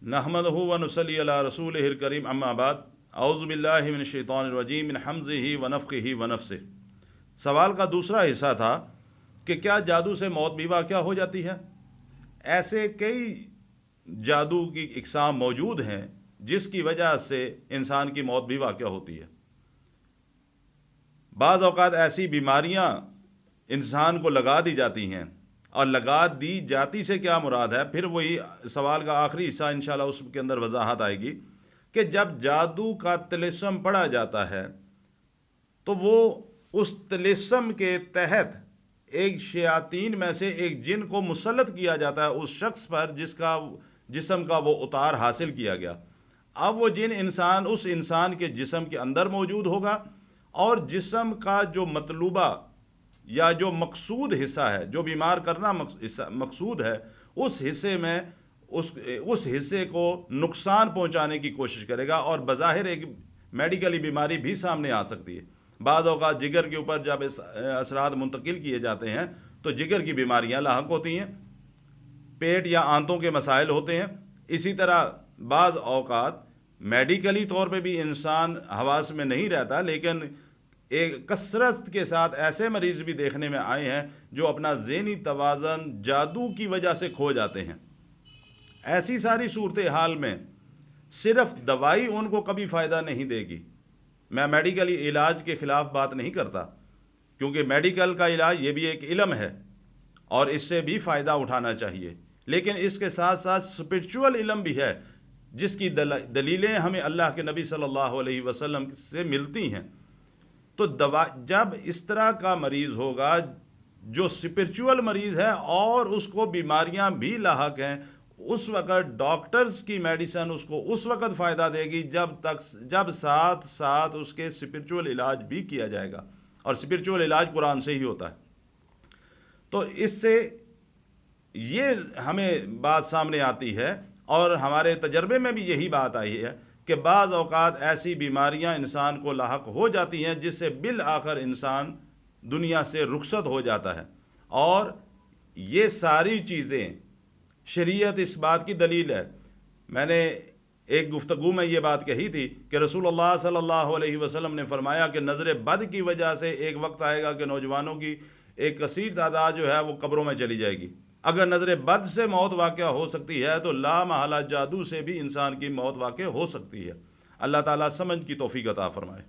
نحمدہ و نصلی علی رسولہ الکریم اما بعد اعوذ باللہ من الشیطان الرجیم من حمزہ و نفخہ و نفثہ۔ سوال کا دوسرا حصہ تھا کہ کیا جادو سے موت بھی واقع ہو جاتی ہے؟ ایسے کئی جادو کی اقسام موجود ہیں جس کی وجہ سے انسان کی موت بھی واقع ہوتی ہے۔ بعض اوقات ایسی بیماریاں انسان کو لگا دی جاتی ہیں، اور لگا دی جاتی سے کیا مراد ہے، پھر وہی سوال کا آخری حصہ انشاءاللہ اس کے اندر وضاحت آئے گی کہ جب جادو کا طلسم پڑا جاتا ہے تو وہ اس طلسم کے تحت ایک شیاطین میں سے ایک جن کو مسلط کیا جاتا ہے اس شخص پر جس کا جسم کا وہ اتار حاصل کیا گیا۔ اب وہ جن اس انسان کے جسم کے اندر موجود ہوگا، اور جسم کا جو مطلوبہ یا جو مقصود حصہ ہے، جو بیمار کرنا مقصود ہے، اس حصے میں اس حصے کو نقصان پہنچانے کی کوشش کرے گا، اور بظاہر ایک میڈیکلی بیماری بھی سامنے آ سکتی ہے۔ بعض اوقات جگر کے اوپر جب اثرات منتقل کیے جاتے ہیں تو جگر کی بیماریاں لاحق ہوتی ہیں، پیٹ یا آنتوں کے مسائل ہوتے ہیں۔ اسی طرح بعض اوقات میڈیکلی طور پہ بھی انسان حواس میں نہیں رہتا، لیکن ایک کثرت کے ساتھ ایسے مریض بھی دیکھنے میں آئے ہیں جو اپنا ذہنی توازن جادو کی وجہ سے کھو جاتے ہیں۔ ایسی ساری صورتحال میں صرف دوائی ان کو کبھی فائدہ نہیں دے گی۔ میں میڈیکلی علاج کے خلاف بات نہیں کرتا، کیونکہ میڈیکل کا علاج یہ بھی ایک علم ہے اور اس سے بھی فائدہ اٹھانا چاہیے، لیکن اس کے ساتھ ساتھ اسپرچول علم بھی ہے جس کی دلیلیں ہمیں اللہ کے نبی صلی اللہ علیہ وسلم سے ملتی ہیں۔ تو جب اس طرح کا مریض ہوگا جو اسپرچول مریض ہے اور اس کو بیماریاں بھی لاحق ہیں، اس وقت ڈاکٹرز کی میڈیسن اس کو اس وقت فائدہ دے گی جب ساتھ ساتھ اس کے اسپرچول علاج بھی کیا جائے گا، اور اسپرچول علاج قرآن سے ہی ہوتا ہے۔ تو اس سے یہ ہمیں بات سامنے آتی ہے، اور ہمارے تجربے میں بھی یہی بات آئی ہے کہ بعض اوقات ایسی بیماریاں انسان کو لاحق ہو جاتی ہیں جس سے بالآخر انسان دنیا سے رخصت ہو جاتا ہے، اور یہ ساری چیزیں شریعت اس بات کی دلیل ہے۔ میں نے ایک گفتگو میں یہ بات کہی تھی کہ رسول اللہ صلی اللہ علیہ وسلم نے فرمایا کہ نظر بد کی وجہ سے ایک وقت آئے گا کہ نوجوانوں کی ایک کثیر تعداد جو ہے وہ قبروں میں چلی جائے گی۔ اگر نظر بد سے موت واقع ہو سکتی ہے تو لا محالہ جادو سے بھی انسان کی موت واقع ہو سکتی ہے۔ اللہ تعالیٰ سمجھ کی توفیق عطا فرمائے۔